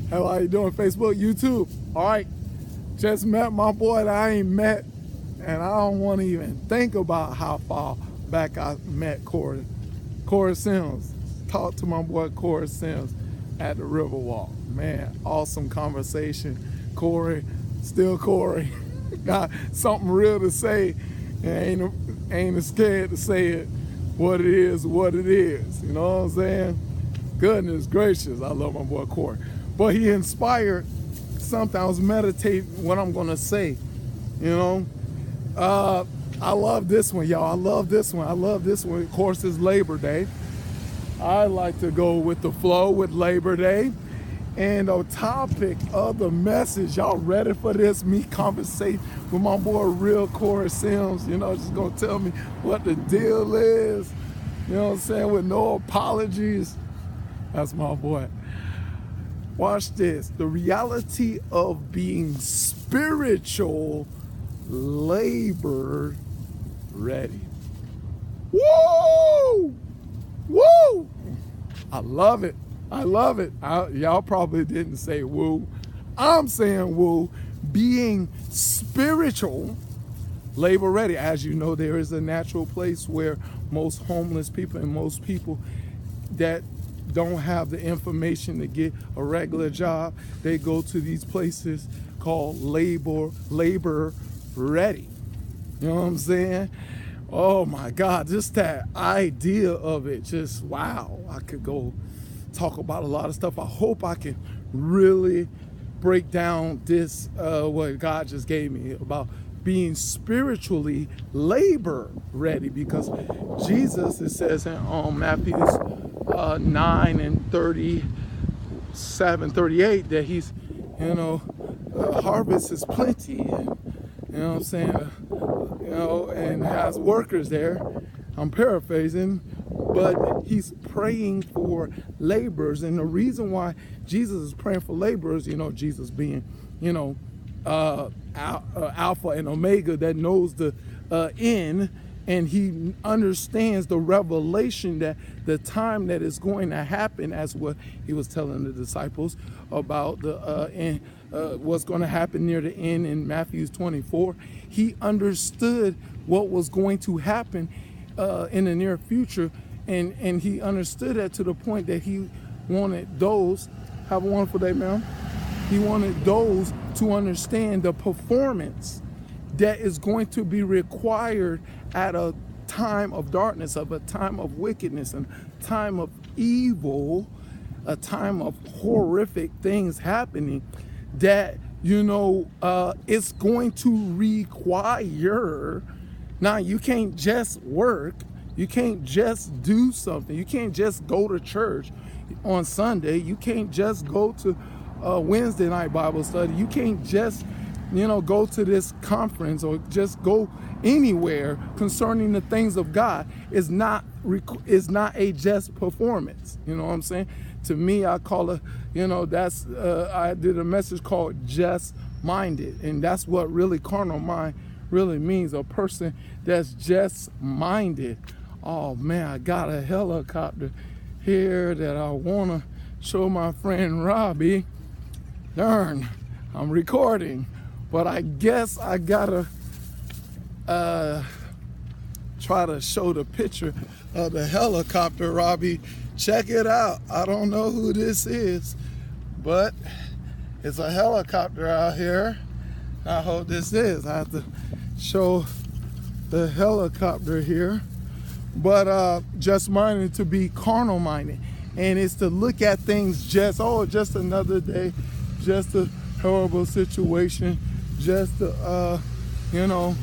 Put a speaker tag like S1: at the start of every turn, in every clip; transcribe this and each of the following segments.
S1: How you doing? Facebook, YouTube. All right. Just met my boy that I ain't met, and I don't want to even think about how far back I met Corey Sims. Talked to my boy Corey Sims at the Riverwalk. Man, awesome conversation. Corey, still Corey. Got something real to say, and ain't scared to say it. What it is, what it is. You know what I'm saying? Goodness gracious, I love my boy Corey. But he inspired something. I was meditating what I'm gonna say. You know, I love this one, y'all. I love this one. Of course, it's Labor Day. I like to go with the flow with Labor Day. And the topic of the message, y'all ready for this? Me conversate with my boy Real Corey Sims, you know, just gonna tell me what the deal is, you know what I'm saying, with no apologies. That's my boy. Watch this. The reality of being spiritual labor ready. Woo! Woo! I love it. I love it. Y'all probably didn't say woo. I'm saying woo. Being spiritual labor ready. As you know, there is a natural place where most homeless people and most people that don't have the information to get a regular job, they go to these places called labor ready. You know what I'm saying? Oh my God, just that idea of it, just wow. I could go talk about a lot of stuff. I hope I can really break down this, what God just gave me about being spiritually labor ready, because Jesus, it says in Matthew 9 and 37, 38, that he's, you know, harvest is plenty, and, you know what I'm saying, you know, and has workers there. I'm paraphrasing, but he's praying for laborers. And the reason why Jesus is praying for laborers, you know, Jesus being, you know, Alpha and Omega, that knows the end, and he understands the revelation that the time that is going to happen, as what he was telling the disciples about the what's going to happen near the end in Matthew 24. He understood what was going to happen in the near future, and he understood that to the point that he wanted those, have a wonderful day, ma'am. He wanted those to understand the performance that is going to be required at a time of darkness, of a time of wickedness, and time of evil, a time of horrific things happening, that, you know, it's going to require. Now, you can't just work. You can't just do something. You can't just go to church on Sunday. You can't just go to Wednesday night Bible study. You can't just, you know, go to this conference or just go anywhere concerning the things of God. Is not a just performance. You know what I'm saying? To me, I call it, you know, that's, I did a message called Just Minded. And that's what really carnal mind really means, a person that's just minded. Oh man, I got a helicopter here that I want to show my friend Robbie. Darn, I'm recording, but I guess I gotta try to show the picture of the helicopter. Robbie, check it out. I don't know who this is, but it's a helicopter out here. I hope this is. I have to show the helicopter here. But just minded to be carnal minded, and it's to look at things just another day, just a horrible situation, just a you know,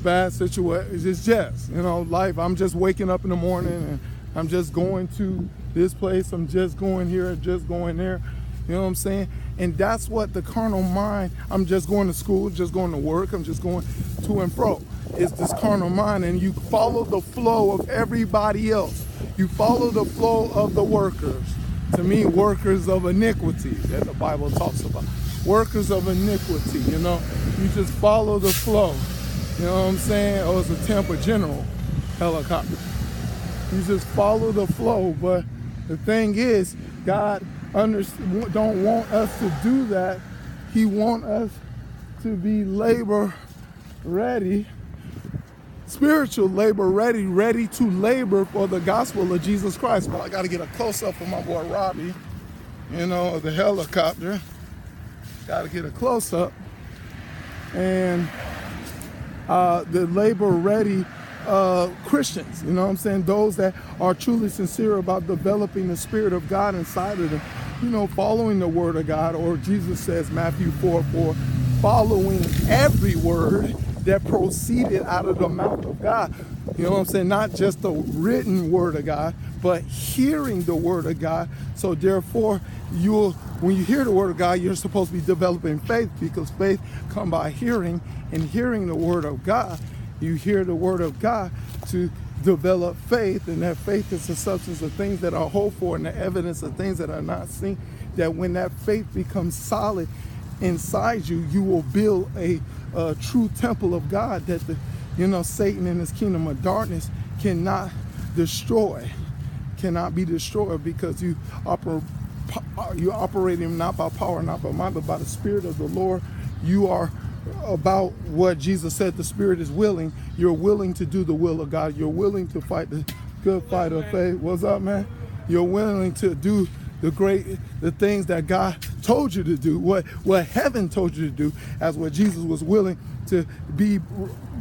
S1: bad situation. It's just, you know, life. I'm just waking up in the morning and I'm just going to this place, I'm just going here, just going there. You know what I'm saying? And that's what the carnal mind, I'm just going to school, just going to work, I'm just going to and fro. It's this carnal mind, and you follow the flow of everybody else. You follow the flow of the workers. To me, workers of iniquity, that the Bible talks about. Workers of iniquity, you know. You just follow the flow. You know what I'm saying? Oh, it's a Tampa General helicopter. You just follow the flow. But the thing is, God don't want us to do that. He wants us to be labor ready, spiritual labor ready, ready to labor for the gospel of Jesus Christ. But I got to get a close-up of my boy Robbie, of the helicopter. Got to get a close-up. And the labor ready Christians, those that are truly sincere about developing the Spirit of God inside of them, following the Word of God, or Jesus says, Matthew 4:4, following every word that proceeded out of the mouth of God. Not just the written Word of God, but hearing the Word of God. So therefore, when you hear the Word of God, you're supposed to be developing faith, because faith comes by hearing, and hearing the Word of God. You hear the Word of God to develop faith, and that faith is the substance of things that are hoped for and the evidence of things that are not seen. That when that faith becomes solid inside you, you will build a true temple of God that Satan and his kingdom of darkness cannot destroy, cannot be destroyed, because you operating not by power, not by might, but by the Spirit of the Lord. You are about what Jesus said. The Spirit is willing. You're willing to do the will of God. You're willing to fight the good fight of faith. What's up, man? You're willing to do the things that God told you to do, what heaven told you to do, as what Jesus was willing to be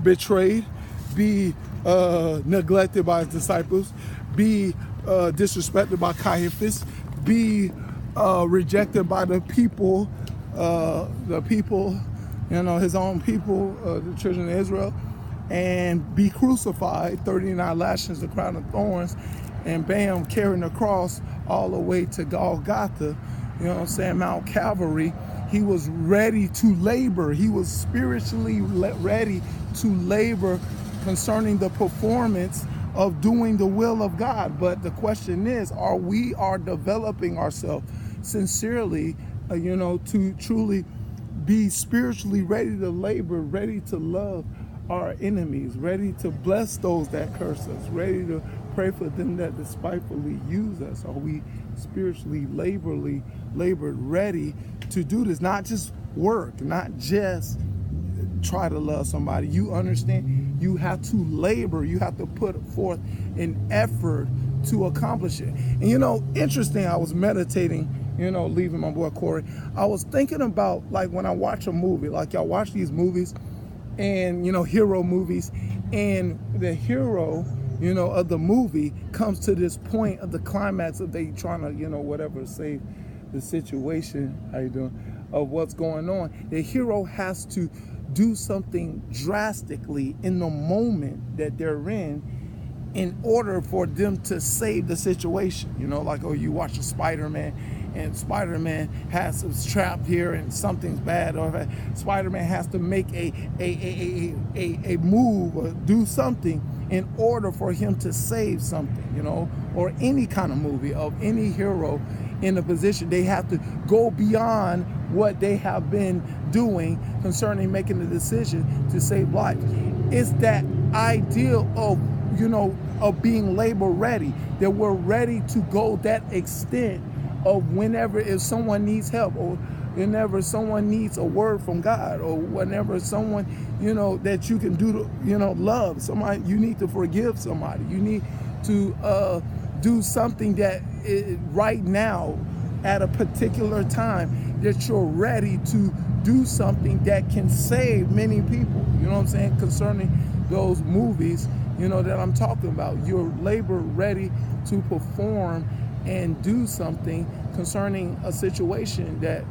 S1: betrayed, be neglected by his disciples, be disrespected by Caiaphas, be rejected by the people, his own people, the children of Israel, and be crucified, 39 lashes, the crown of thorns, and bam, carrying the cross all the way to Golgotha, Mount Calvary. He was ready to labor. He was spiritually ready to labor concerning the performance of doing the will of God. But the question is, we are developing ourselves sincerely, to truly be spiritually ready to labor, ready to love our enemies, ready to bless those that curse us, ready to pray for them that despitefully use us? Are we spiritually labored, ready to do this? Not just work, not just try to love somebody. You understand, you have to labor, you have to put forth an effort to accomplish it. And interesting, I was meditating, leaving my boy Corey. I was thinking about, like, when I watch a movie, like y'all watch these movies and, hero movies, and the hero, of the movie comes to this point of the climax of they trying to, save the situation, how you doing, of what's going on. The hero has to do something drastically in the moment that they're in order for them to save the situation. Like, you watch a Spider-Man, and Spider-Man is trapped here and something's bad, or Spider-Man has to make a move or do something in order for him to save something, or any kind of movie of any hero in a position. They have to go beyond what they have been doing concerning making the decision to save lives. It's that ideal of, of being labor ready, that we're ready to go that extent of whenever, if someone needs help, or whenever someone needs a word from God, or whenever someone, that you can do to, love somebody, you need to forgive somebody, you need to do something that right now at a particular time, that you're ready to do something that can save many people. Concerning those movies, that I'm talking about. You're labor ready to perform and do something concerning a situation that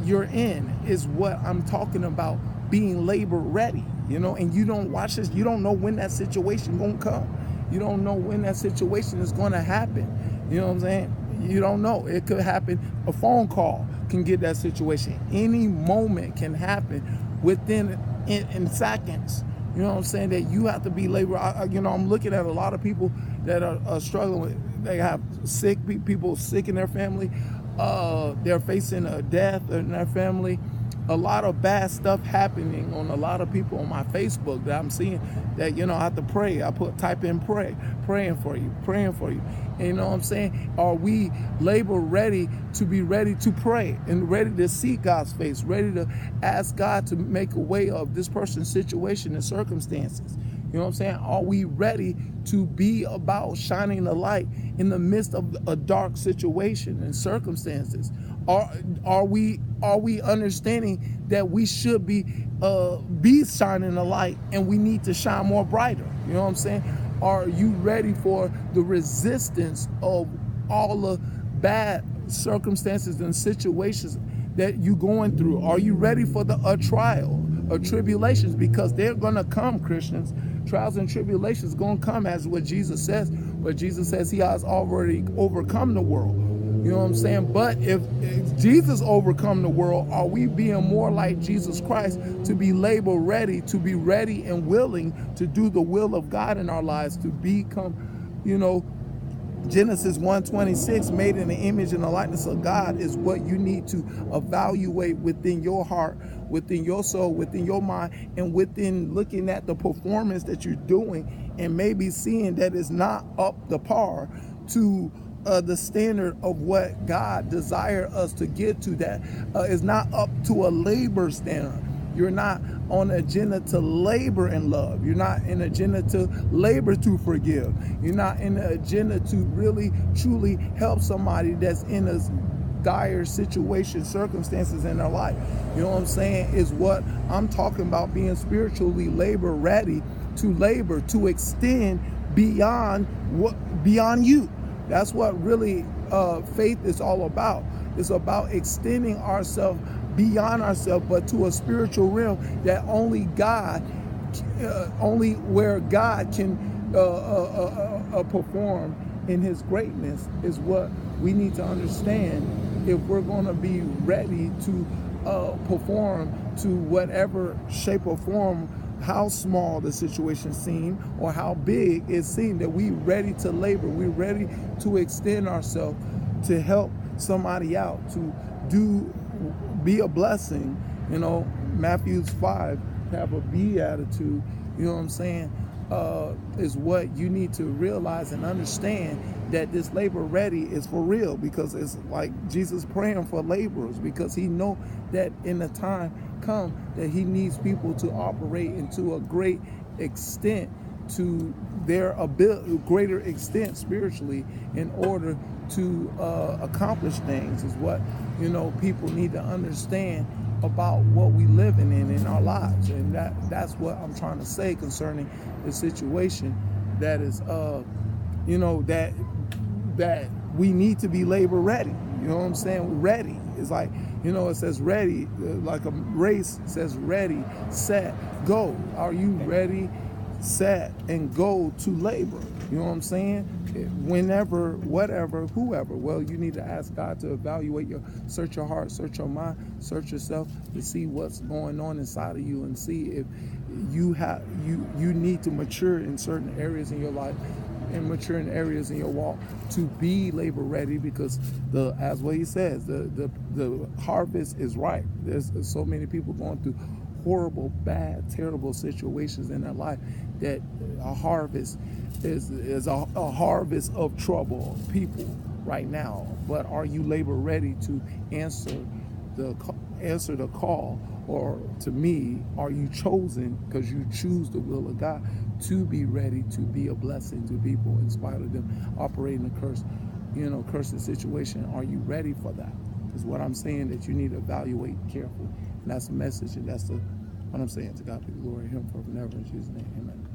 S1: you're in, is what I'm talking about, being labor ready, and you don't watch this, you don't know when that situation gonna come. You don't know when that situation is gonna happen. You don't know. It could happen. A phone call can get that situation. Any moment can happen within in seconds. That you have to be labor. I'm looking at a lot of people that are struggling with, they have people sick in their family. They're facing a death in their family. a lot of bad stuff happening on a lot of people on my Facebook that I'm seeing that, I have to pray. I type in pray, praying for you, praying for you. And you know what I'm saying? Are we labor ready to be ready to pray and ready to seek God's face, ready to ask God to make a way of this person's situation and circumstances? You know what I'm saying? Are we ready to be about shining the light in the midst of a dark situation and circumstances? Are we understanding that we should be shining the light, and we need to shine more brighter? You know what I'm saying? Are you ready for the resistance of all the bad circumstances and situations that you're going through? Are you ready for the trial or tribulations? Because they're going to come, Christians. Trials and tribulations going to come, as what Jesus says. But Jesus says he has already overcome the world. You know what I'm saying? But if Jesus overcome the world, are we being more like Jesus Christ to be labor ready, to be ready and willing to do the will of God in our lives, to become, Genesis 1:26, made in the image and the likeness of God, is what you need to evaluate within your heart, within your soul, within your mind, and within looking at the performance that you're doing and maybe seeing that it's not up to par to the standard of what God desired us to get to, that is not up to a labor standard. You're not on an agenda to labor in love. You're not in an agenda to labor to forgive. You're not in an agenda to really, truly help somebody that's in a dire situation, circumstances in their life. You know what I'm saying? Is what I'm talking about, being spiritually labor ready to labor, to extend beyond you. That's what really faith is all about. It's about extending ourselves beyond ourselves, but to a spiritual realm that only where God can perform in his greatness, is what we need to understand if we're going to be ready to perform to whatever shape or form, how small the situation seems or how big it seems, that we ready to labor, we're ready to extend ourselves to help somebody out, to be a blessing. Matthew 5, have a be attitude. You know what I'm saying? Is what you need to realize and understand, that this labor ready is for real, because it's like Jesus praying for laborers, because he know that in the time come that he needs people to operate into a great extent, to their ability, greater extent spiritually, in order to accomplish things, is what people need to understand about what we living in our lives. And that's what I'm trying to say concerning the situation that is that we need to be labor ready. You know what I'm saying? Ready. It's like, it says ready, like a race says ready, set, go. Are you ready, set, and go to labor? You know what I'm saying? Whenever, whatever, whoever. Well, you need to ask God to evaluate search your heart, search your mind, search yourself, to see what's going on inside of you, and see if you need to mature in certain areas in your life and mature in areas in your walk to be labor ready, because as what he says, the harvest is ripe. There's so many people going through horrible, bad, terrible situations in their life, that a harvest is a harvest of trouble people right now. But are you labor ready to answer the call? Or to me, are you chosen because you choose the will of God to be ready to be a blessing to people in spite of them operating a cursed situation? Are you ready for that? Is what I'm saying, that you need to evaluate carefully. And that's the message, and that's what I'm saying. To God be the glory, him forever and ever, in Jesus' name, amen.